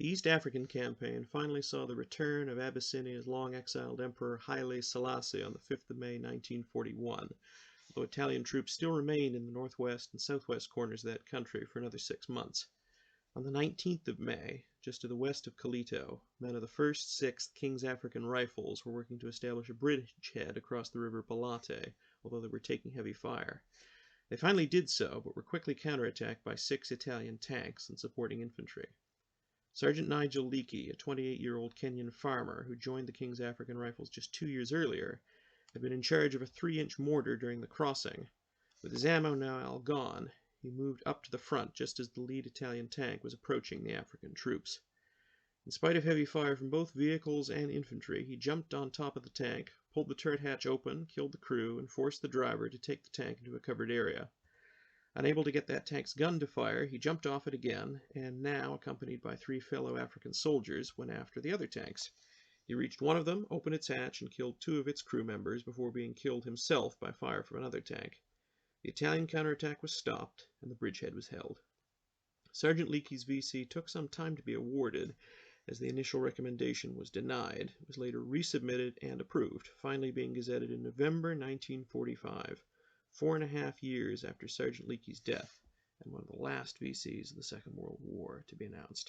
The East African campaign finally saw the return of Abyssinia's long-exiled Emperor Haile Selassie on the 5th of May 1941, although Italian troops still remained in the northwest and southwest corners of that country for another 6 months. On the 19th of May, just to the west of Calito, men of the 1st, 6th King's African Rifles were working to establish a bridgehead across the river Bilate, although they were taking heavy fire. They finally did so, but were quickly counterattacked by 6 Italian tanks and supporting infantry. Sergeant Nigel Leakey, a 28-year-old Kenyan farmer who joined the King's African Rifles just 2 years earlier, had been in charge of a 3-inch mortar during the crossing. With his ammo now all gone, he moved up to the front just as the lead Italian tank was approaching the African troops. In spite of heavy fire from both vehicles and infantry, he jumped on top of the tank, pulled the turret hatch open, killed the crew, and forced the driver to take the tank into a covered area. Unable to get that tank's gun to fire, he jumped off it again, and now, accompanied by 3 fellow African soldiers, went after the other tanks. He reached one of them, opened its hatch, and killed 2 of its crew members before being killed himself by fire from another tank. The Italian counterattack was stopped, and the bridgehead was held. Sergeant Leakey's VC took some time to be awarded, as the initial recommendation was denied. It was later resubmitted and approved, finally being gazetted in November 1945. 4.5 years after Sergeant Leakey's death, and one of the last VCs of the Second World War to be announced.